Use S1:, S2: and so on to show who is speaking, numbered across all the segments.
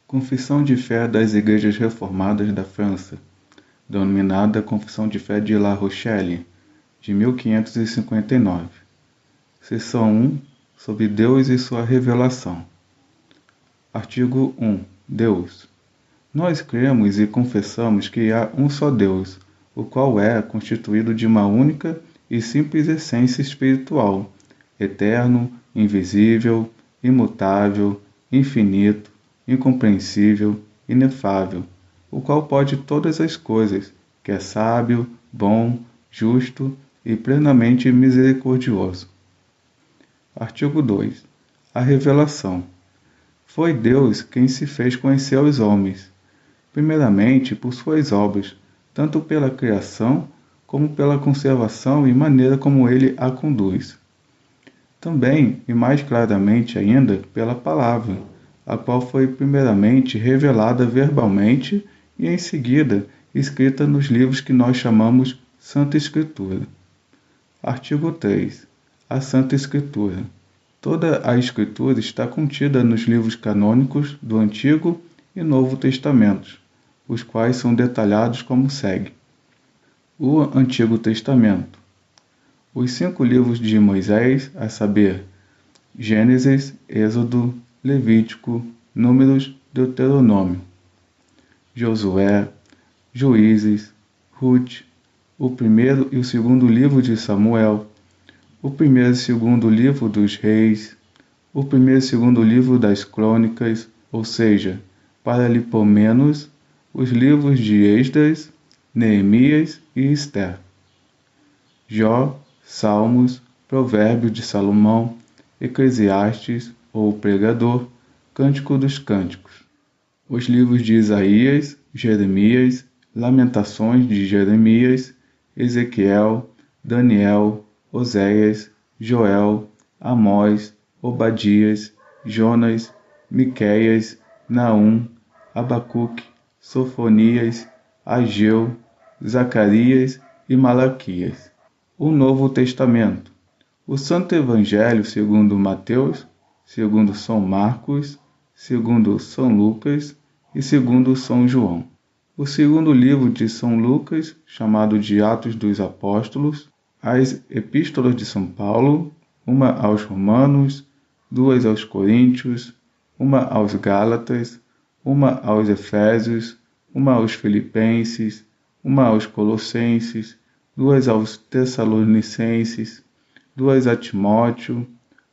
S1: Confissão de Fé das Igrejas Reformadas da França, denominada Confissão de Fé de La Rochelle, de 1559. Seção 1. Sobre Deus e sua revelação. Artigo 1. Deus. Nós cremos e confessamos que há um só Deus, o qual é constituído de uma única e simples essência espiritual, eterno, invisível, imutável, infinito, incompreensível, inefável, o qual pode todas as coisas, que é sábio, bom, justo e plenamente misericordioso. Artigo 2. A revelação. Foi Deus quem se fez conhecer aos homens, primeiramente por suas obras, tanto pela criação como pela conservação e maneira como ele a conduz. Também, e mais claramente ainda, pela palavra, a qual foi primeiramente revelada verbalmente e em seguida escrita nos livros que nós chamamos Santa Escritura. Artigo 3. A Santa Escritura. Toda a Escritura está contida nos livros canônicos do Antigo e Novo Testamentos, os quais são detalhados como segue. O Antigo Testamento. Os 5 livros de Moisés, a saber, Gênesis, Êxodo, Levítico, Números, Deuteronômio, Josué, Juízes, Ruth, o primeiro e o segundo livro de Samuel, o primeiro e segundo livro dos Reis, o primeiro e segundo livro das Crônicas, ou seja, Paralipomenos, os livros de Esdras, Neemias e Ester, Jó, Salmos, Provérbios de Salomão, Eclesiastes, ou Pregador, Cântico dos Cânticos, os livros de Isaías, Jeremias, Lamentações de Jeremias, Ezequiel, Daniel, Oséias, Joel, Amós, Obadias, Jonas, Miqueias, Naum, Abacuque, Sofonias, Ageu, Zacarias e Malaquias. O Novo Testamento. O Santo Evangelho segundo Mateus, segundo São Marcos, segundo São Lucas e segundo São João. O segundo livro de São Lucas, chamado de Atos dos Apóstolos, as Epístolas de São Paulo, uma aos Romanos, 2 aos Coríntios, uma aos Gálatas, uma aos Efésios, uma aos Filipenses, uma aos Colossenses, 2 aos Tessalonicenses, 2 a Timóteo,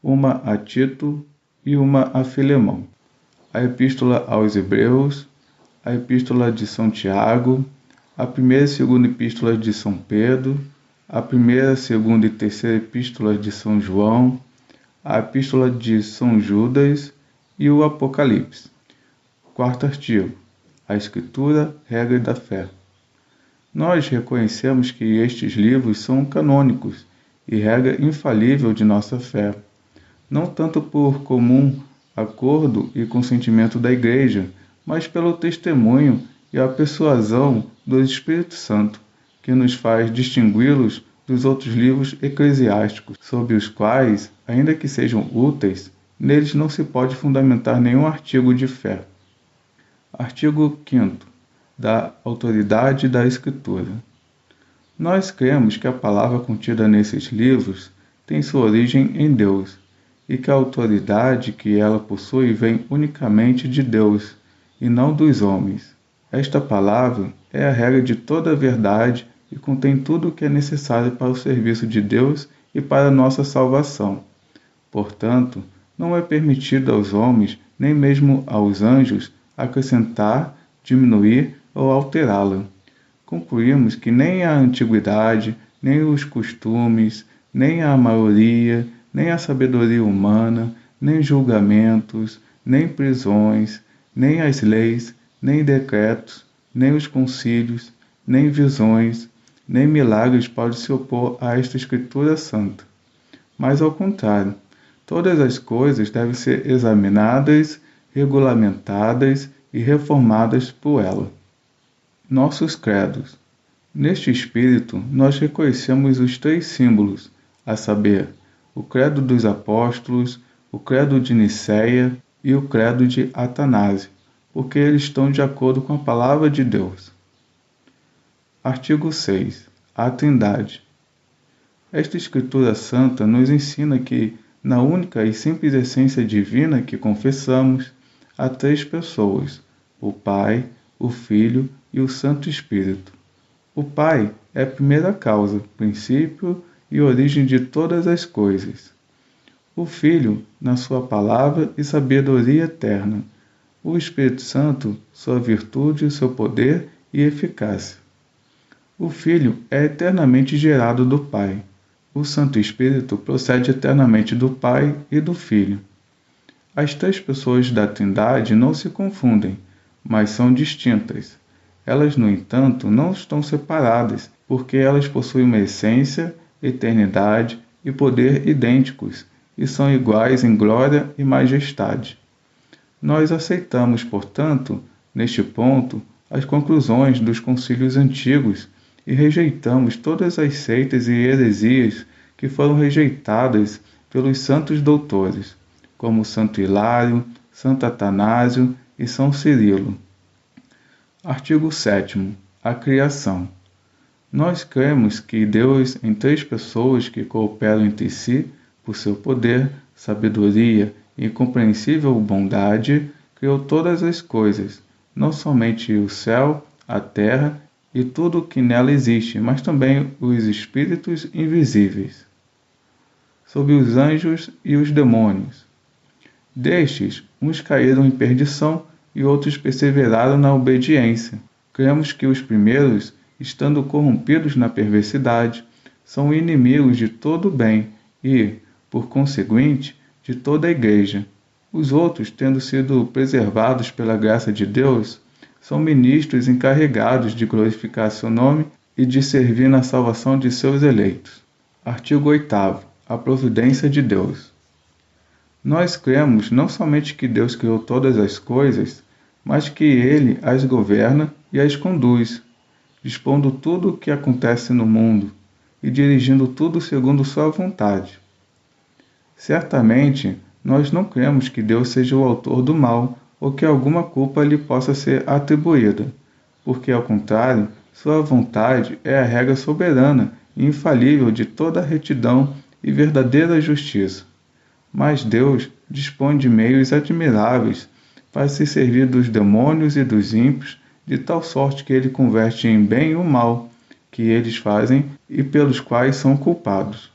S1: uma a Tito e uma a Filemão. A Epístola aos Hebreus, a Epístola de São Tiago, a primeira e segunda Epístola de São Pedro, a primeira, segunda e terceira Epístola de São João, a Epístola de São Judas e o Apocalipse. Quarto artigo. A Escritura, regra da fé. Nós reconhecemos que estes livros são canônicos e regra infalível de nossa fé, não tanto por comum acordo e consentimento da Igreja, mas pelo testemunho e a persuasão do Espírito Santo, que nos faz distingui-los dos outros livros eclesiásticos, sobre os quais, ainda que sejam úteis, neles não se pode fundamentar nenhum artigo de fé. Artigo 5º. Da autoridade da Escritura. Nós cremos que a palavra contida nesses livros tem sua origem em Deus, e que a autoridade que ela possui vem unicamente de Deus, e não dos homens. Esta palavra é a regra de toda a verdade e contém tudo o que é necessário para o serviço de Deus e para a nossa salvação. Portanto, não é permitido aos homens, nem mesmo aos anjos, acrescentar, diminuir ou alterá-la. Concluímos que nem a antiguidade, nem os costumes, nem a maioria, nem a sabedoria humana, nem julgamentos, nem prisões, nem as leis, nem decretos, nem os concílios, nem visões, nem milagres podem se opor a esta Escritura Santa. Mas, ao contrário, todas as coisas devem ser examinadas, regulamentadas e reformadas por ela. Nossos credos. Neste espírito, nós reconhecemos os 3 símbolos, a saber, o credo dos apóstolos, o credo de Nicéia e o credo de Atanásio, porque eles estão de acordo com a palavra de Deus. Artigo 6. A Trindade. Esta Escritura Santa nos ensina que, na única e simples essência divina que confessamos, há três pessoas: o Pai, o Filho e o Santo Espírito. O Pai é a primeira causa, princípio e origem de todas as coisas. O Filho, na sua palavra e sabedoria eterna. O Espírito Santo, sua virtude, seu poder e eficácia. O Filho é eternamente gerado do Pai. O Santo Espírito procede eternamente do Pai e do Filho. As três pessoas da Trindade não se confundem, mas são distintas. Elas, no entanto, não estão separadas, porque elas possuem uma essência, eternidade e poder idênticos, e são iguais em glória e majestade. Nós aceitamos, portanto, neste ponto, as conclusões dos concílios antigos e rejeitamos todas as seitas e heresias que foram rejeitadas pelos santos doutores, como Santo Hilário, Santo Atanásio e São Cirilo. Artigo 7º. A Criação. Nós cremos que Deus, em três pessoas que cooperam entre si, por seu poder, sabedoria e incompreensível bondade, criou todas as coisas, não somente o céu, a terra e tudo o que nela existe, mas também os espíritos invisíveis. Sobre os anjos e os demônios. Destes, uns caíram em perdição e outros perseveraram na obediência. Cremos que os primeiros, estando corrompidos na perversidade, são inimigos de todo o bem e, por conseguinte, de toda a Igreja. Os outros, tendo sido preservados pela graça de Deus, são ministros encarregados de glorificar seu nome e de servir na salvação de seus eleitos. Artigo 8º. A providência de Deus. Nós cremos não somente que Deus criou todas as coisas, mas que Ele as governa e as conduz, dispondo tudo o que acontece no mundo e dirigindo tudo segundo sua vontade. Certamente, nós não cremos que Deus seja o autor do mal ou que alguma culpa lhe possa ser atribuída, porque, ao contrário, sua vontade é a regra soberana e infalível de toda a retidão e verdadeira justiça. Mas Deus dispõe de meios admiráveis para se servir dos demônios e dos ímpios, de tal sorte que ele converte em bem o mal que eles fazem e pelos quais são culpados.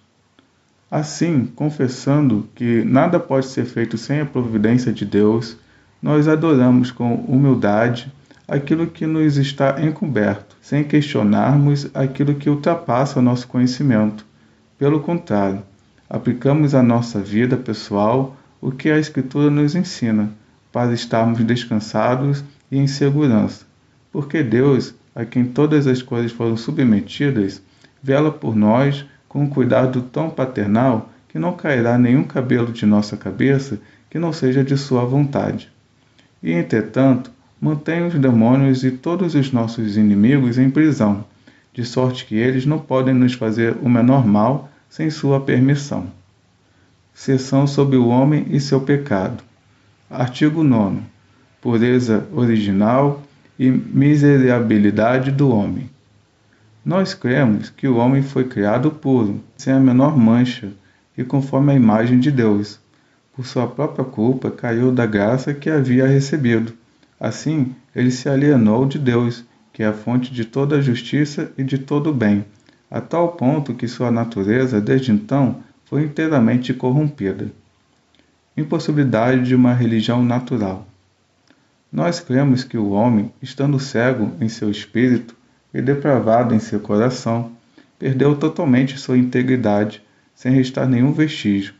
S1: Assim, confessando que nada pode ser feito sem a providência de Deus, nós adoramos com humildade aquilo que nos está encoberto, sem questionarmos aquilo que ultrapassa o nosso conhecimento. Pelo contrário, aplicamos à nossa vida pessoal o que a Escritura nos ensina, para estarmos descansados e em segurança, porque Deus, a quem todas as coisas foram submetidas, vela por nós com um cuidado tão paternal que não cairá nenhum cabelo de nossa cabeça que não seja de sua vontade. E, entretanto, mantém os demônios e todos os nossos inimigos em prisão, de sorte que eles não podem nos fazer o menor mal sem sua permissão. Seção sobre o homem e seu pecado. Artigo 9. Pureza original e miserabilidade do homem. Nós cremos que o homem foi criado puro, sem a menor mancha e conforme a imagem de Deus. Por sua própria culpa, caiu da graça que havia recebido. Assim, ele se alienou de Deus, que é a fonte de toda a justiça e de todo o bem, a tal ponto que sua natureza, desde então, foi inteiramente corrompida. Impossibilidade de uma religião natural. Nós cremos que o homem, estando cego em seu espírito e depravado em seu coração, perdeu totalmente sua integridade, sem restar nenhum vestígio.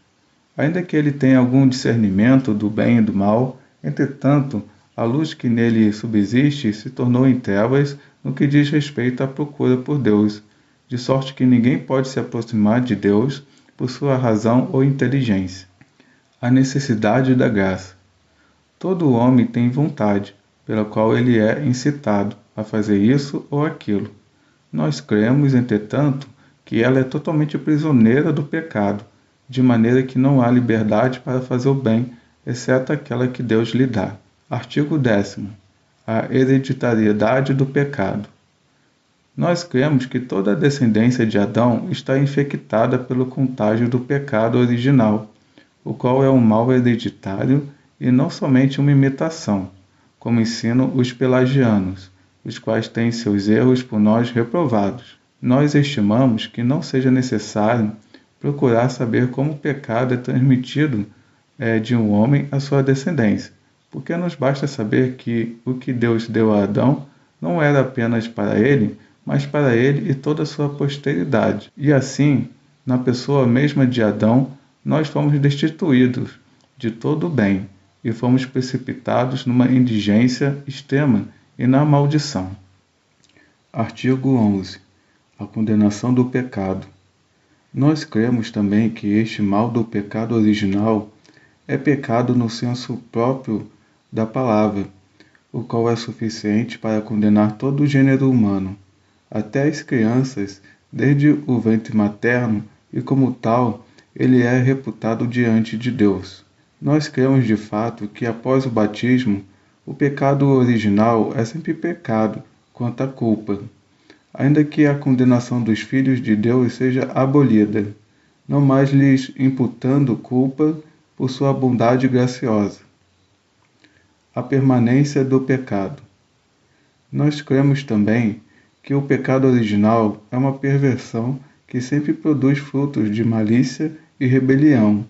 S1: Ainda que ele tenha algum discernimento do bem e do mal, entretanto, a luz que nele subsiste se tornou em trevas no que diz respeito à procura por Deus, de sorte que ninguém pode se aproximar de Deus por sua razão ou inteligência. A necessidade da graça. Todo homem tem vontade, pela qual ele é incitado a fazer isso ou aquilo. Nós cremos, entretanto, que ela é totalmente prisioneira do pecado, de maneira que não há liberdade para fazer o bem, exceto aquela que Deus lhe dá. Artigo 10º. A hereditariedade do pecado. Nós cremos que toda a descendência de Adão está infectada pelo contágio do pecado original, o qual é um mal hereditário e não somente uma imitação, como ensinam os pelagianos, os quais têm seus erros por nós reprovados. Nós estimamos que não seja necessário procurar saber como o pecado é transmitido de um homem à sua descendência, porque nos basta saber que o que Deus deu a Adão não era apenas para ele, mas para ele e toda a sua posteridade. E assim, na pessoa mesma de Adão, nós fomos destituídos de todo o bem e fomos precipitados numa indigência extrema e na maldição. Artigo 11. A condenação do pecado. Nós cremos também que este mal do pecado original é pecado no senso próprio da palavra, o qual é suficiente para condenar todo o gênero humano, até as crianças, desde o ventre materno, e como tal, ele é reputado diante de Deus. Nós cremos de fato que após o batismo, o pecado original é sempre pecado quanto à culpa, ainda que a condenação dos filhos de Deus seja abolida, não mais lhes imputando culpa por sua bondade graciosa. A permanência do pecado. Nós cremos também que o pecado original é uma perversão que sempre produz frutos de malícia e rebelião,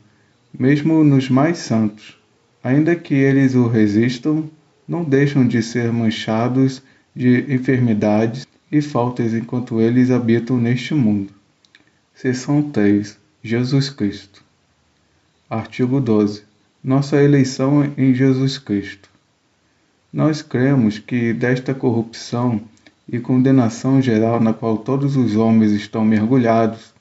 S1: mesmo nos mais santos. Ainda que eles o resistam, não deixam de ser manchados de enfermidades e faltas enquanto eles habitam neste mundo. Seção 3. Jesus Cristo. Artigo 12. Nossa eleição em Jesus Cristo. Nós cremos que desta corrupção e condenação geral na qual todos os homens estão mergulhados,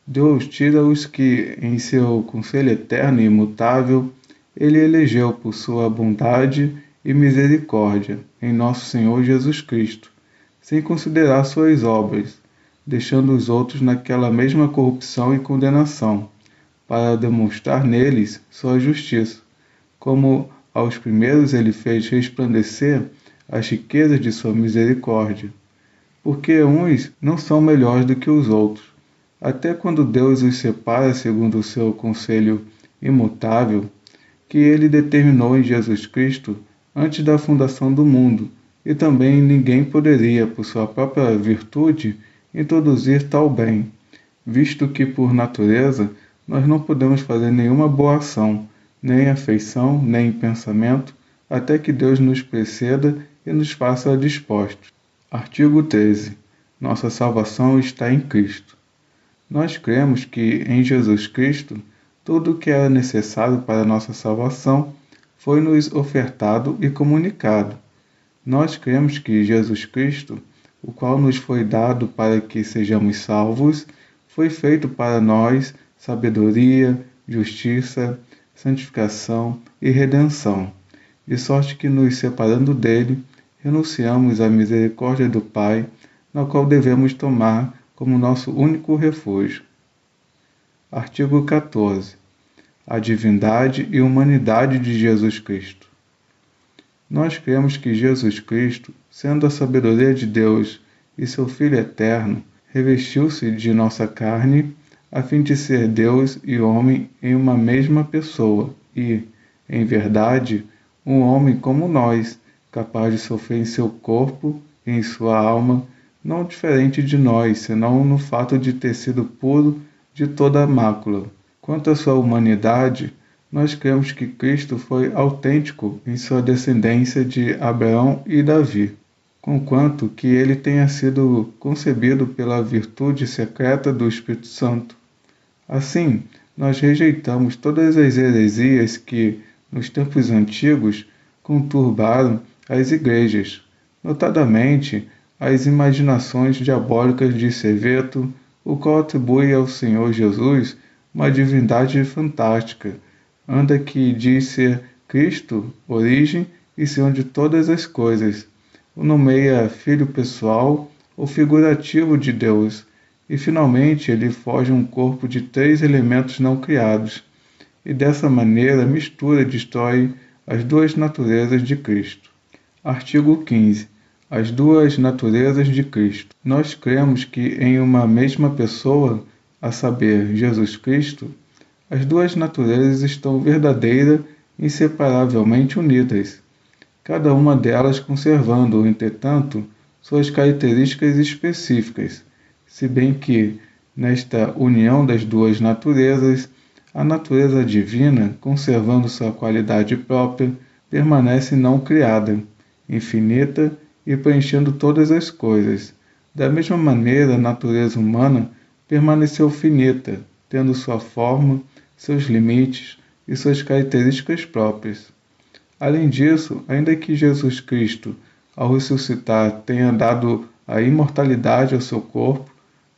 S1: Deus tira os que, em seu conselho eterno e imutável, ele elegeu por sua bondade e misericórdia em nosso Senhor Jesus Cristo, sem considerar suas obras, deixando os outros naquela mesma corrupção e condenação, para demonstrar neles sua justiça, como aos primeiros ele fez resplandecer as riquezas de sua misericórdia, porque uns não são melhores do que os outros, até quando Deus os separa segundo o seu conselho imutável, que ele determinou em Jesus Cristo antes da fundação do mundo, e também ninguém poderia, por sua própria virtude, introduzir tal bem, visto que, por natureza, nós não podemos fazer nenhuma boa ação, nem em afeição, nem em pensamento, até que Deus nos preceda e nos faça dispostos. Artigo 13. Nossa salvação está em Cristo. Nós cremos que, em Jesus Cristo, tudo o que era necessário para nossa salvação foi-nos ofertado e comunicado. Nós cremos que Jesus Cristo, o qual nos foi dado para que sejamos salvos, foi feito para nós sabedoria, justiça, santificação e redenção, de sorte que, nos separando dele, renunciamos à misericórdia do Pai, na qual devemos tomar como nosso único refúgio. Artigo 14. A divindade e humanidade de Jesus Cristo. Nós cremos que Jesus Cristo, sendo a sabedoria de Deus e seu Filho eterno, revestiu-se de nossa carne, a fim de ser Deus e homem em uma mesma pessoa e, em verdade, um homem como nós, capaz de sofrer em seu corpo e em sua alma, não diferente de nós, senão no fato de ter sido puro de toda a mácula. Quanto à sua humanidade, nós cremos que Cristo foi autêntico em sua descendência de Abraão e Davi, conquanto que ele tenha sido concebido pela virtude secreta do Espírito Santo. Assim, nós rejeitamos todas as heresias que, nos tempos antigos, conturbaram as igrejas, notadamente as imaginações diabólicas de Serveto, o qual atribui ao Senhor Jesus uma divindade fantástica, anda que diz ser Cristo, origem e Senhor de todas as coisas, o nomeia filho pessoal ou figurativo de Deus, e finalmente ele forja um corpo de 3 elementos não criados, e dessa maneira mistura e destrói as duas naturezas de Cristo. Artigo 15. As duas naturezas de Cristo. Nós cremos que em uma mesma pessoa, a saber, Jesus Cristo, as duas naturezas estão verdadeira e inseparavelmente unidas, cada uma delas conservando, entretanto, suas características específicas, se bem que, nesta união das duas naturezas, a natureza divina, conservando sua qualidade própria, permanece não criada, infinita e preenchendo todas as coisas. Da mesma maneira, a natureza humana permaneceu finita, tendo sua forma, seus limites e suas características próprias. Além disso, ainda que Jesus Cristo, ao ressuscitar, tenha dado a imortalidade ao seu corpo,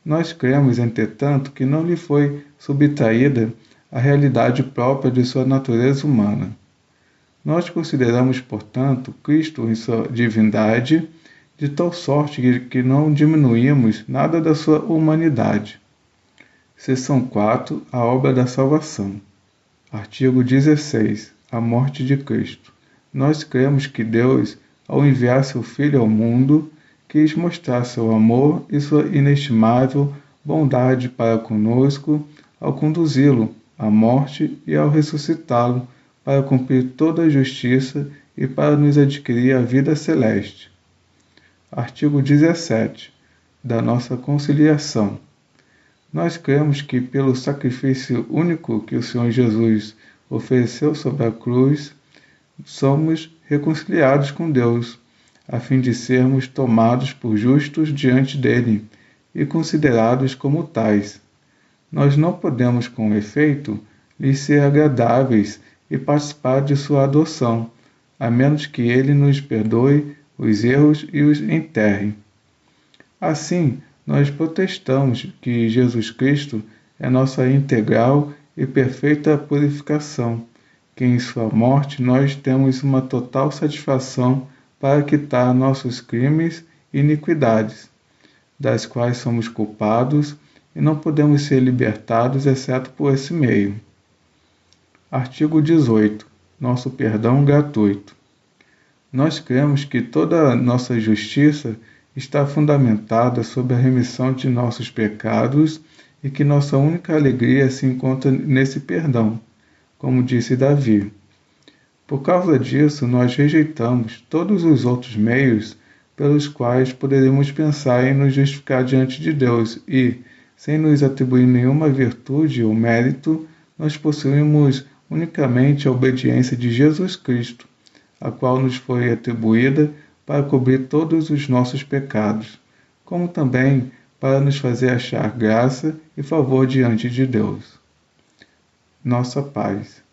S1: nós cremos, entretanto, que não lhe foi subtraída a realidade própria de sua natureza humana. Nós consideramos, portanto, Cristo em sua divindade, de tal sorte que não diminuímos nada da sua humanidade. Seção 4. A obra da salvação. Artigo 16. A morte de Cristo. Nós cremos que Deus, ao enviar seu Filho ao mundo, quis mostrar seu amor e sua inestimável bondade para conosco, ao conduzi-lo à morte e ao ressuscitá-lo, para cumprir toda a justiça e para nos adquirir a vida celeste. Artigo 17. Da nossa conciliação. Nós cremos que, pelo sacrifício único que o Senhor Jesus ofereceu sobre a cruz, somos reconciliados com Deus, a fim de sermos tomados por justos diante dele e considerados como tais. Nós não podemos, com efeito, lhe ser agradáveis e participar de sua adoção, a menos que ele nos perdoe os erros e os enterre. Assim, nós protestamos que Jesus Cristo é nossa integral e perfeita purificação, que em sua morte nós temos uma total satisfação para quitar nossos crimes e iniquidades, das quais somos culpados e não podemos ser libertados exceto por esse meio. Artigo 18. Nosso perdão gratuito. Nós cremos que toda nossa justiça está fundamentada sobre a remissão de nossos pecados e que nossa única alegria se encontra nesse perdão, como disse Davi. Por causa disso, nós rejeitamos todos os outros meios pelos quais poderíamos pensar em nos justificar diante de Deus e, sem nos atribuir nenhuma virtude ou mérito, nós possuímos unicamente a obediência de Jesus Cristo, a qual nos foi atribuída para cobrir todos os nossos pecados, como também para nos fazer achar graça e favor diante de Deus. Nossa paz.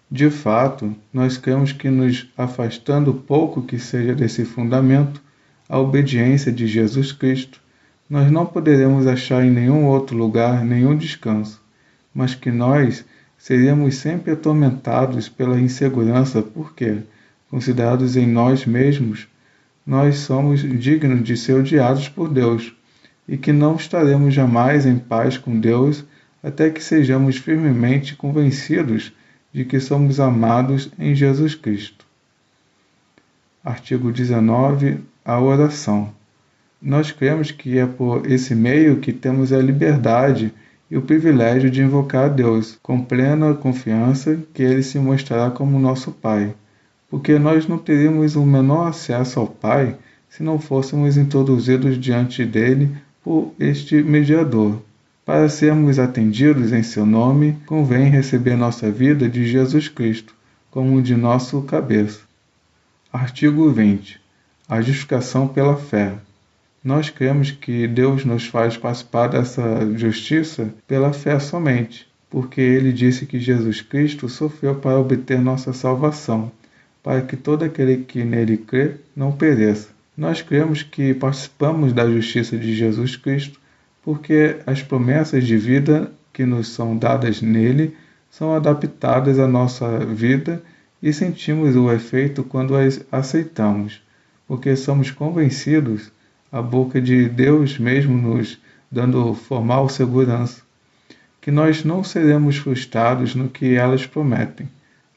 S1: De fato, nós cremos que nos afastando pouco que seja desse fundamento, a obediência de Jesus Cristo, nós não poderemos achar em nenhum outro lugar nenhum descanso, mas que nós seríamos sempre atormentados pela insegurança porque, considerados em nós mesmos, nós somos dignos de ser odiados por Deus e que não estaremos jamais em paz com Deus até que sejamos firmemente convencidos de que somos amados em Jesus Cristo. Artigo 19. A oração. Nós cremos que é por esse meio que temos a liberdade e o privilégio de invocar a Deus, com plena confiança que Ele se mostrará como nosso Pai, porque nós não teríamos o menor acesso ao Pai se não fôssemos introduzidos diante dele por este mediador. Para sermos atendidos em seu nome, convém receber nossa vida de Jesus Cristo, como de nosso cabeça. Artigo 20. A justificação pela fé. Nós cremos que Deus nos faz participar dessa justiça pela fé somente, porque Ele disse que Jesus Cristo sofreu para obter nossa salvação, para que todo aquele que nele crê não pereça. Nós cremos que participamos da justiça de Jesus Cristo, porque as promessas de vida que nos são dadas nele são adaptadas à nossa vida e sentimos o efeito quando as aceitamos, porque somos convencidos, a boca de Deus mesmo nos dando formal segurança, que nós não seremos frustrados no que elas prometem.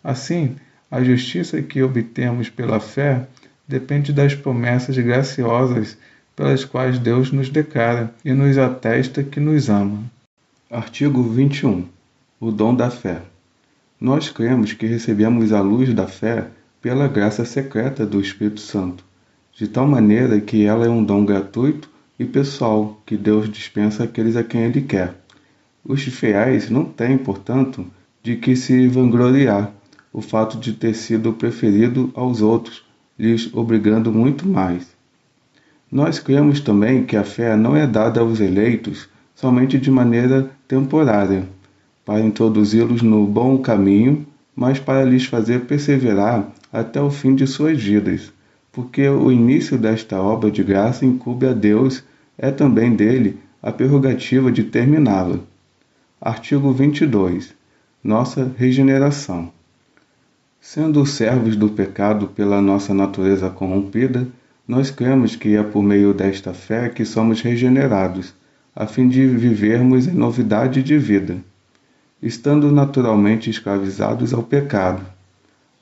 S1: Assim, A justiça que obtemos pela fé depende das promessas graciosas pelas quais Deus nos declara e nos atesta que nos ama. Artigo 21. O dom da fé. Nós cremos que recebemos a luz da fé pela graça secreta do Espírito Santo, de tal maneira que ela é um dom gratuito e pessoal que Deus dispensa àqueles a quem Ele quer. Os fiéis não têm, portanto, de que se vangloriar o fato de ter sido preferido aos outros, lhes obrigando muito mais. Nós cremos também que a fé não é dada aos eleitos somente de maneira temporária, para introduzi-los no bom caminho, mas para lhes fazer perseverar até o fim de suas vidas, porque o início desta obra de graça incumbe a Deus, é também dele a prerrogativa de terminá-la. Artigo 22. Nossa regeneração. Sendo servos do pecado pela nossa natureza corrompida, nós cremos que é por meio desta fé que somos regenerados, a fim de vivermos em novidade de vida, estando naturalmente escravizados ao pecado.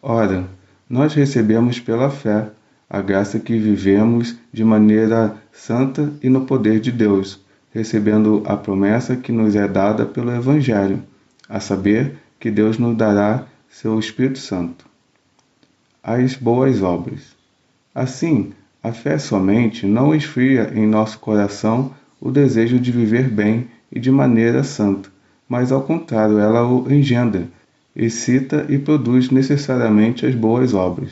S1: Ora, nós recebemos pela fé a graça que vivemos de maneira santa e no poder de Deus, recebendo a promessa que nos é dada pelo Evangelho, a saber, que Deus nos dará seu Espírito Santo. As boas obras. Assim, a fé somente não esfria em nosso coração o desejo de viver bem e de maneira santa, mas ao contrário, ela o engendra, excita e produz necessariamente as boas obras.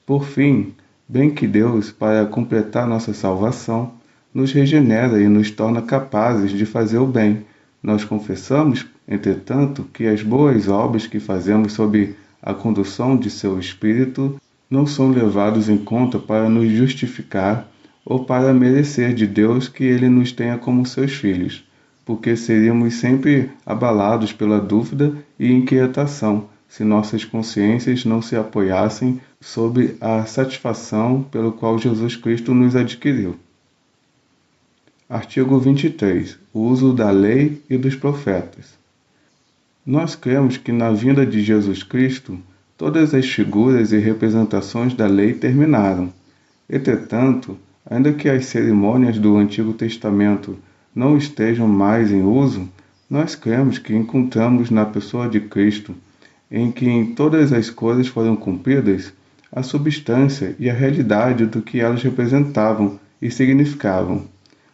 S1: Por fim, bem que Deus, para completar nossa salvação, nos regenera e nos torna capazes de fazer o bem. Nós confessamos, entretanto, que as boas obras que fazemos sob a condução de seu Espírito não são levados em conta para nos justificar ou para merecer de Deus que Ele nos tenha como seus filhos, porque seríamos sempre abalados pela dúvida e inquietação se nossas consciências não se apoiassem sobre a satisfação pelo qual Jesus Cristo nos adquiriu. Artigo 23. O uso da lei e dos profetas. Nós cremos que na vinda de Jesus Cristo, todas as figuras e representações da lei terminaram. Entretanto, ainda que as cerimônias do Antigo Testamento não estejam mais em uso, nós cremos que encontramos na pessoa de Cristo, em que em todas as coisas foram cumpridas, a substância e a realidade do que elas representavam e significavam.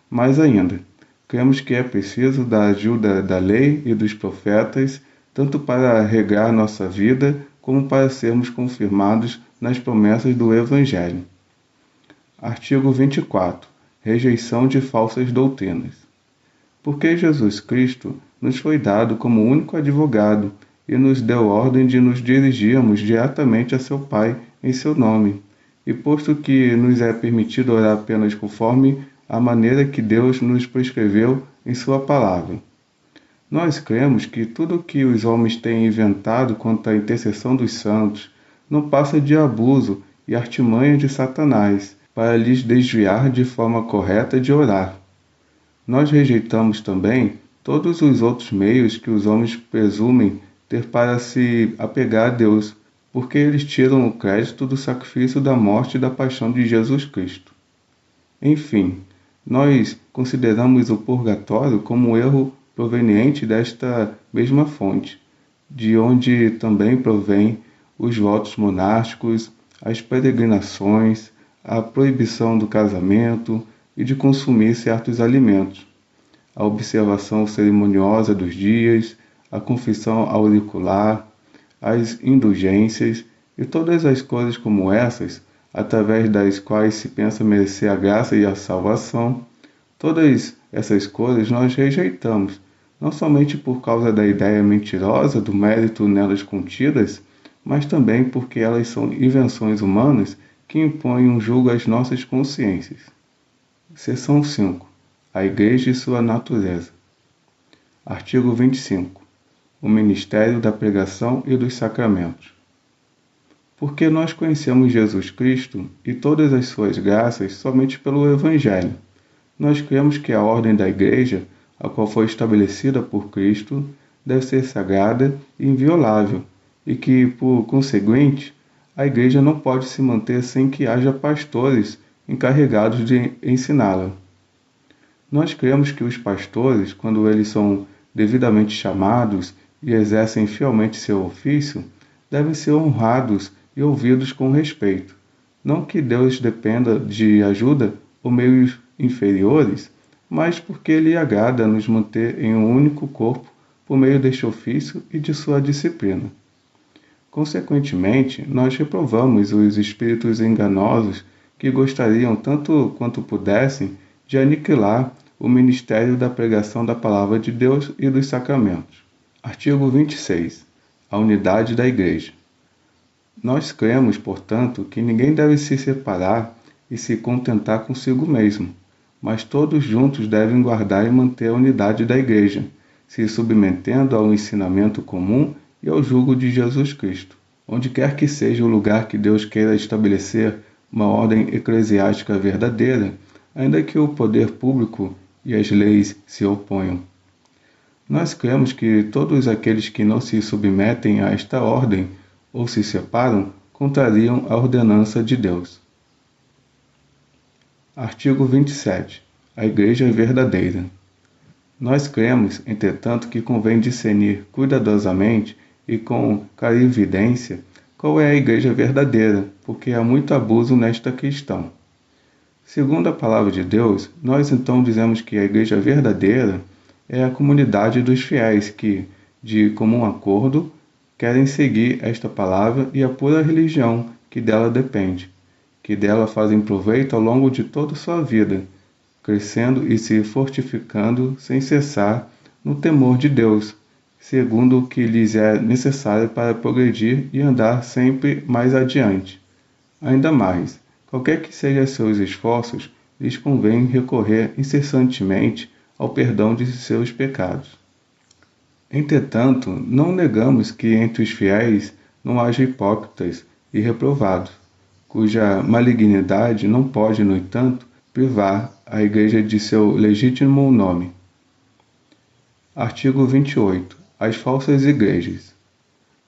S1: Mais ainda, cremos que é preciso da ajuda da lei e dos profetas, tanto para regar nossa vida, como para sermos confirmados nas promessas do Evangelho. Artigo 24. Rejeição de falsas doutrinas. Porque Jesus Cristo nos foi dado como único advogado e nos deu ordem de nos dirigirmos diretamente a seu Pai em seu nome, e posto que nos é permitido orar apenas conforme a maneira que Deus nos prescreveu em sua palavra. Nós cremos que tudo o que os homens têm inventado quanto à intercessão dos santos não passa de abuso e artimanha de Satanás, para lhes desviar de forma correta de orar. Nós rejeitamos também todos os outros meios que os homens presumem ter para se apegar a Deus, porque eles tiram o crédito do sacrifício da morte e da paixão de Jesus Cristo. Enfim, nós consideramos o purgatório como um erro proveniente desta mesma fonte, de onde também provém os votos monásticos, as peregrinações, a proibição do casamento e de consumir certos alimentos, a observação cerimoniosa dos dias, a confissão auricular, as indulgências e todas as coisas como essas, através das quais se pensa merecer a graça e a salvação. Todas essas coisas nós rejeitamos, não somente por causa da ideia mentirosa do mérito nelas contidas, mas também porque elas são invenções humanas que impõem um jugo às nossas consciências. Seção 5. A Igreja e sua natureza. Artigo 25. O ministério da pregação e dos sacramentos. Porque nós conhecemos Jesus Cristo e todas as suas graças somente pelo Evangelho. Nós cremos que a ordem da Igreja, a qual foi estabelecida por Cristo, deve ser sagrada e inviolável, e que, por conseguinte, a igreja não pode se manter sem que haja pastores encarregados de ensiná-la. Nós cremos que os pastores, quando eles são devidamente chamados e exercem fielmente seu ofício, devem ser honrados e ouvidos com respeito. Não que Deus dependa de ajuda ou meios inferiores, mas porque lhe agrada nos manter em um único corpo por meio deste ofício e de sua disciplina. Consequentemente, nós reprovamos os espíritos enganosos que gostariam, tanto quanto pudessem, de aniquilar o ministério da pregação da Palavra de Deus e dos sacramentos. Artigo 26. A unidade da Igreja. Nós cremos, portanto, que ninguém deve se separar e se contentar consigo mesmo, mas todos juntos devem guardar e manter a unidade da Igreja, se submetendo ao ensinamento comum e ao jugo de Jesus Cristo. Onde quer que seja o lugar que Deus queira estabelecer uma ordem eclesiástica verdadeira, ainda que o poder público e as leis se oponham. Nós cremos que todos aqueles que não se submetem a esta ordem ou se separam contrariam a ordenança de Deus. Artigo 27. A Igreja verdadeira. Nós cremos, entretanto, que convém discernir cuidadosamente e com clarividência qual é a Igreja verdadeira, porque há muito abuso nesta questão. Segundo a palavra de Deus, nós então dizemos que a Igreja verdadeira é a comunidade dos fiéis que, de comum acordo, querem seguir esta palavra e a pura religião que dela depende, que dela fazem proveito ao longo de toda a sua vida, crescendo e se fortificando sem cessar no temor de Deus, segundo o que lhes é necessário para progredir e andar sempre mais adiante. Ainda mais, qualquer que sejam seus esforços, lhes convém recorrer incessantemente ao perdão de seus pecados. Entretanto, não negamos que entre os fiéis não haja hipócritas e reprovados, cuja malignidade não pode, no entanto, privar a Igreja de seu legítimo nome. Artigo 28. As falsas igrejas.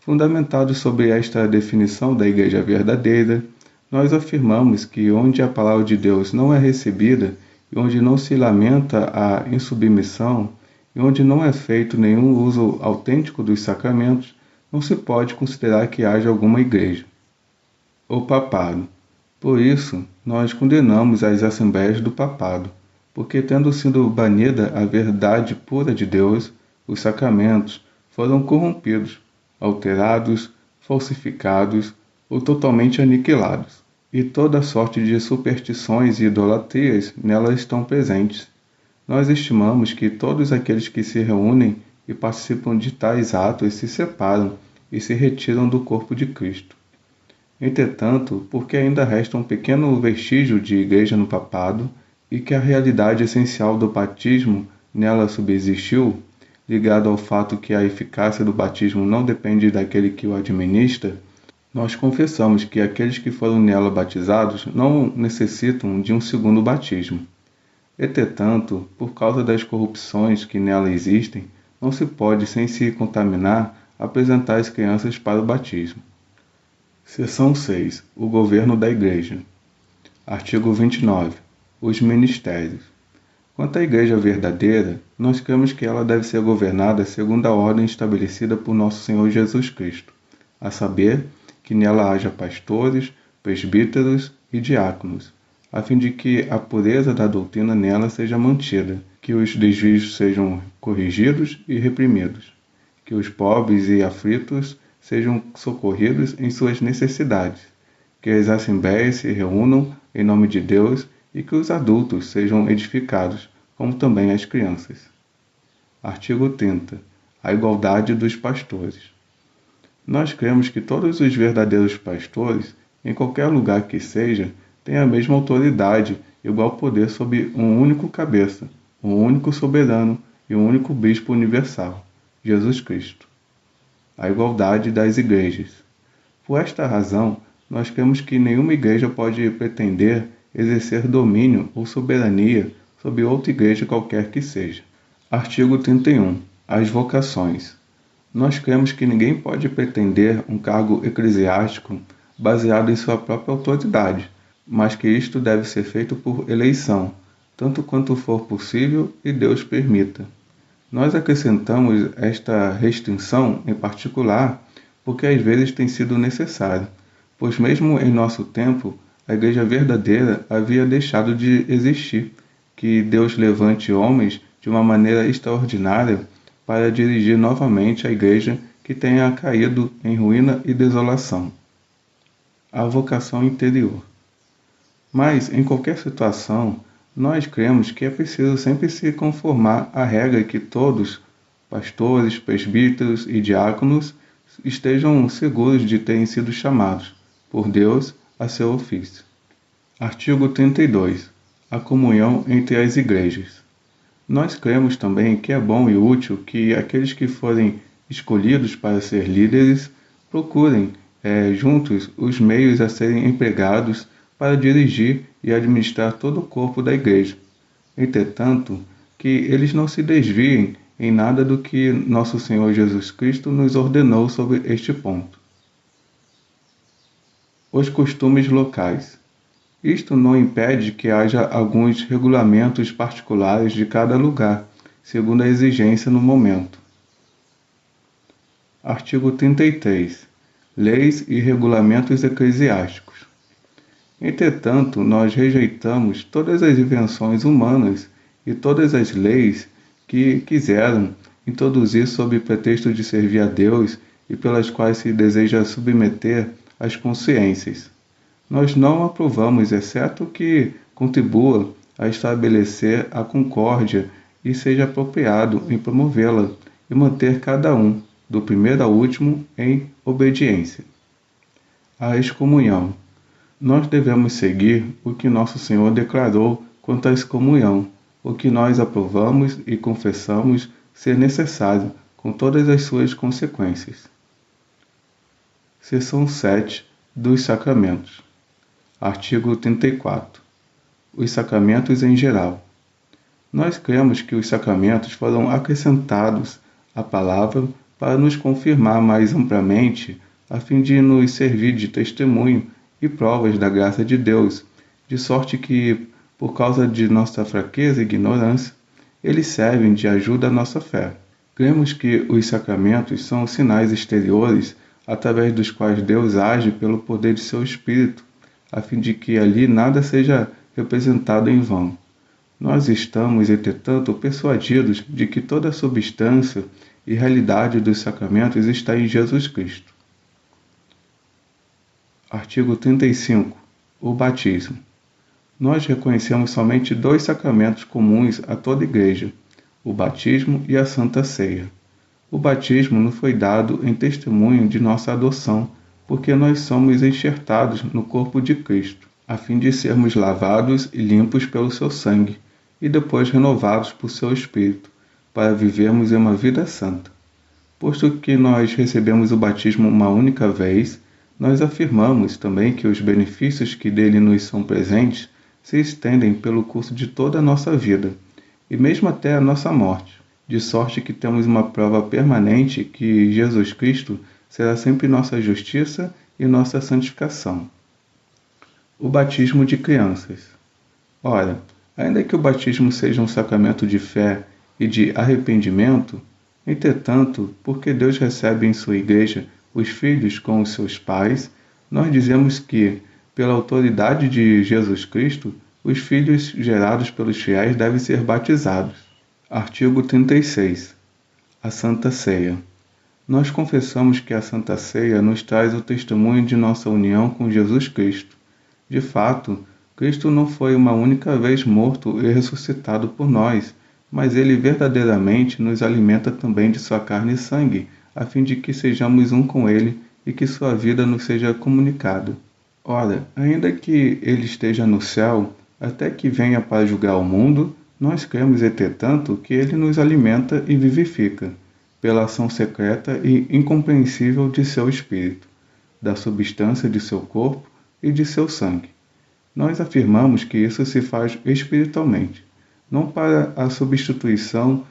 S1: Fundamentado sobre esta definição da Igreja verdadeira, nós afirmamos que onde a palavra de Deus não é recebida e onde não se lamenta a insubmissão e onde não é feito nenhum uso autêntico dos sacramentos, não se pode considerar que haja alguma igreja. O papado. Por isso, nós condenamos as assembleias do papado, porque tendo sido banida a verdade pura de Deus, os sacramentos foram corrompidos, alterados, falsificados ou totalmente aniquilados, e toda sorte de superstições e idolatrias nelas estão presentes. Nós estimamos que todos aqueles que se reúnem e participam de tais atos se separam e se retiram do corpo de Cristo. Entretanto, porque ainda resta um pequeno vestígio de igreja no papado e que a realidade essencial do batismo nela subsistiu, ligado ao fato que a eficácia do batismo não depende daquele que o administra, nós confessamos que aqueles que foram nela batizados não necessitam de um segundo batismo. Entretanto, por causa das corrupções que nela existem, não se pode, sem se contaminar, apresentar as crianças para o batismo. Seção 6. O governo da Igreja. Artigo 29. Os ministérios. Quanto à Igreja verdadeira, nós cremos que ela deve ser governada segundo a ordem estabelecida por nosso Senhor Jesus Cristo, a saber, que nela haja pastores, presbíteros e diáconos, a fim de que a pureza da doutrina nela seja mantida, que os desvios sejam corrigidos e reprimidos, que os pobres e aflitos sejam socorridos em suas necessidades, que as assembleias se reúnam em nome de Deus e que os adultos sejam edificados, como também as crianças. Artigo 30. A igualdade dos pastores. Nós cremos que todos os verdadeiros pastores, em qualquer lugar que seja, têm a mesma autoridade, igual poder sobre um único cabeça, um único soberano e um único bispo universal, Jesus Cristo. A igualdade das igrejas. Por esta razão, nós cremos que nenhuma igreja pode pretender exercer domínio ou soberania sobre outra igreja qualquer que seja. Artigo 31. As vocações. Nós cremos que ninguém pode pretender um cargo eclesiástico baseado em sua própria autoridade, mas que isto deve ser feito por eleição, tanto quanto for possível e Deus permita. Nós acrescentamos esta restrição em particular porque às vezes tem sido necessário, pois mesmo em nosso tempo, a igreja verdadeira havia deixado de existir, que Deus levante homens de uma maneira extraordinária para dirigir novamente a igreja que tenha caído em ruína e desolação. A vocação interior. Mas, em qualquer situação, nós cremos que é preciso sempre se conformar à regra que todos, pastores, presbíteros e diáconos, estejam seguros de terem sido chamados por Deus a seu ofício. Artigo 32. A comunhão entre as igrejas. Nós cremos também que é bom e útil que aqueles que forem escolhidos para ser líderes procurem, juntos, os meios a serem empregados para dirigir e administrar todo o corpo da igreja. Entretanto, que eles não se desviem em nada do que nosso Senhor Jesus Cristo nos ordenou sobre este ponto. Os costumes locais. Isto não impede que haja alguns regulamentos particulares de cada lugar, segundo a exigência no momento. Artigo 33. Leis e regulamentos eclesiásticos. Entretanto, nós rejeitamos todas as invenções humanas e todas as leis que quiseram introduzir sob pretexto de servir a Deus e pelas quais se deseja submeter as consciências. Nós não aprovamos, exceto que contribua a estabelecer a concórdia e seja apropriado em promovê-la e manter cada um, do primeiro ao último, em obediência. A excomunhão. Nós devemos seguir o que nosso Senhor declarou quanto à excomunhão, o que nós aprovamos e confessamos ser necessário, com todas as suas consequências. Seção 7 dos Sacramentos. Artigo 34. Os sacramentos em geral. Nós cremos que os sacramentos foram acrescentados à palavra para nos confirmar mais amplamente, a fim de nos servir de testemunho e provas da graça de Deus, de sorte que, por causa de nossa fraqueza e ignorância, eles servem de ajuda à nossa fé. Cremos que os sacramentos são sinais exteriores através dos quais Deus age pelo poder de seu Espírito, a fim de que ali nada seja representado em vão. Nós estamos, entretanto, persuadidos de que toda a substância e realidade dos sacramentos está em Jesus Cristo. Artigo 35. O batismo. Nós reconhecemos somente dois sacramentos comuns a toda igreja, o batismo e a Santa Ceia. O batismo nos foi dado em testemunho de nossa adoção, porque nós somos enxertados no corpo de Cristo, a fim de sermos lavados e limpos pelo seu sangue, e depois renovados por seu Espírito, para vivermos em uma vida santa. Posto que nós recebemos o batismo uma única vez, nós afirmamos também que os benefícios que dele nos são presentes se estendem pelo curso de toda a nossa vida, e mesmo até a nossa morte, de sorte que temos uma prova permanente que Jesus Cristo será sempre nossa justiça e nossa santificação. O batismo de crianças. Ora, ainda que o batismo seja um sacramento de fé e de arrependimento, entretanto, porque Deus recebe em sua igreja os filhos com os seus pais, nós dizemos que, pela autoridade de Jesus Cristo, os filhos gerados pelos fiéis devem ser batizados. Artigo 36. A Santa Ceia. Nós confessamos que a Santa Ceia nos traz o testemunho de nossa união com Jesus Cristo. De fato, Cristo não foi uma única vez morto e ressuscitado por nós, mas ele verdadeiramente nos alimenta também de sua carne e sangue, a fim de que sejamos um com ele e que sua vida nos seja comunicada. Ora, ainda que ele esteja no céu, até que venha para julgar o mundo, nós cremos, entretanto, que ele nos alimenta e vivifica, pela ação secreta e incompreensível de seu Espírito, da substância de seu corpo e de seu sangue. Nós afirmamos que isso se faz espiritualmente, não para a substituição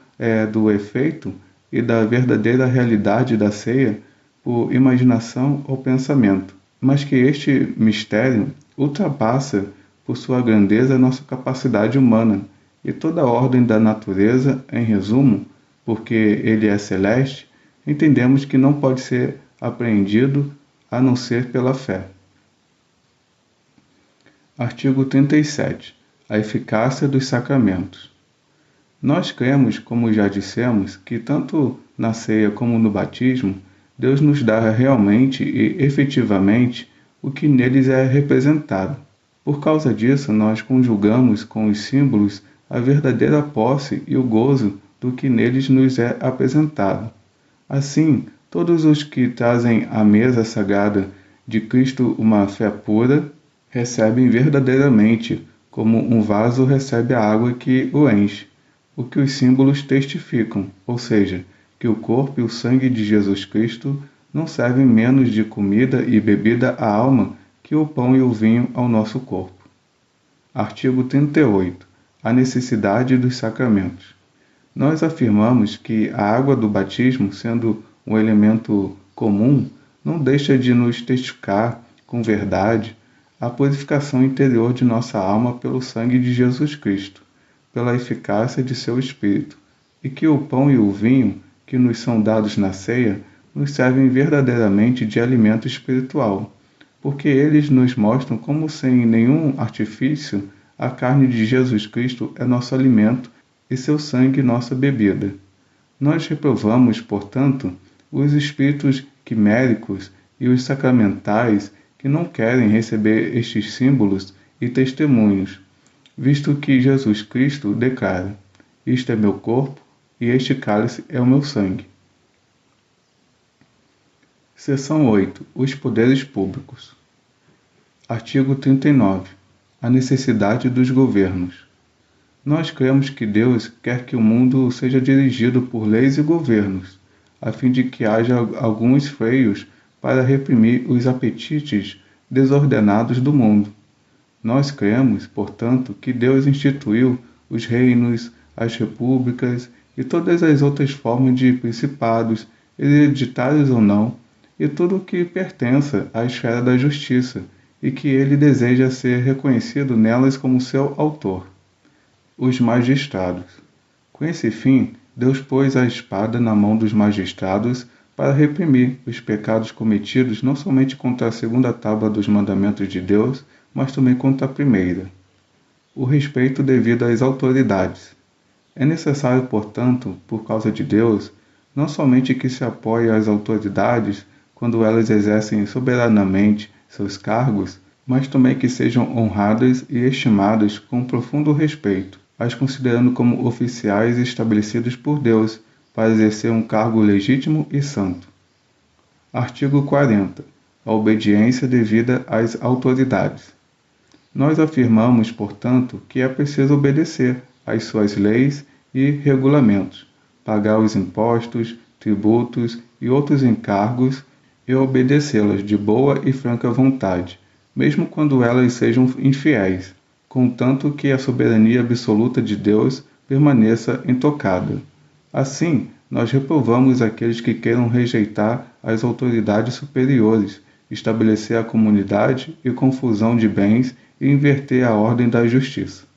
S1: do efeito e da verdadeira realidade da ceia por imaginação ou pensamento, mas que este mistério ultrapassa por sua grandeza nossa capacidade humana e toda a ordem da natureza, em resumo, porque ele é celeste, entendemos que não pode ser apreendido a não ser pela fé. Artigo 37. A eficácia dos sacramentos. Nós cremos, como já dissemos, que tanto na ceia como no batismo, Deus nos dá realmente e efetivamente o que neles é representado. Por causa disso, nós conjugamos com os símbolos a verdadeira posse e o gozo do que neles nos é apresentado. Assim, todos os que trazem à mesa sagrada de Cristo uma fé pura, recebem verdadeiramente, como um vaso recebe a água que o enche, o que os símbolos testificam, ou seja, que o corpo e o sangue de Jesus Cristo não servem menos de comida e bebida à alma que o pão e o vinho ao nosso corpo. Artigo 38. A necessidade dos sacramentos. Nós afirmamos que a água do batismo, sendo um elemento comum, não deixa de nos testificar, com verdade, a purificação interior de nossa alma pelo sangue de Jesus Cristo, pela eficácia de seu Espírito, e que o pão e o vinho, que nos são dados na ceia, nos servem verdadeiramente de alimento espiritual, porque eles nos mostram como, sem nenhum artifício, a carne de Jesus Cristo é nosso alimento e seu sangue nossa bebida. Nós reprovamos, portanto, os espíritos quiméricos e os sacramentais que não querem receber estes símbolos e testemunhos, visto que Jesus Cristo declara: isto é meu corpo e este cálice é o meu sangue. Seção 8. Os poderes públicos. Artigo 39. A necessidade dos governos. Nós cremos que Deus quer que o mundo seja dirigido por leis e governos, a fim de que haja alguns freios para reprimir os apetites desordenados do mundo. Nós cremos, portanto, que Deus instituiu os reinos, as repúblicas e todas as outras formas de principados, hereditários ou não, e tudo o que pertença à esfera da justiça, e que ele deseja ser reconhecido nelas como seu autor. Os magistrados. Com esse fim, Deus pôs a espada na mão dos magistrados para reprimir os pecados cometidos não somente contra a segunda tábua dos mandamentos de Deus, mas também contra a primeira. O respeito devido às autoridades. É necessário, portanto, por causa de Deus, não somente que se apoie às autoridades quando elas exercem soberanamente seus cargos, mas também que sejam honradas e estimadas com profundo respeito, as considerando como oficiais estabelecidos por Deus para exercer um cargo legítimo e santo. Artigo 40. A obediência devida às autoridades. Nós afirmamos, portanto, que é preciso obedecer às suas leis e regulamentos, pagar os impostos, tributos e outros encargos e obedecê-las de boa e franca vontade, mesmo quando elas sejam infiéis, contanto que a soberania absoluta de Deus permaneça intocada. Assim, nós reprovamos aqueles que queiram rejeitar as autoridades superiores, estabelecer a comunidade e confusão de bens e inverter a ordem da justiça.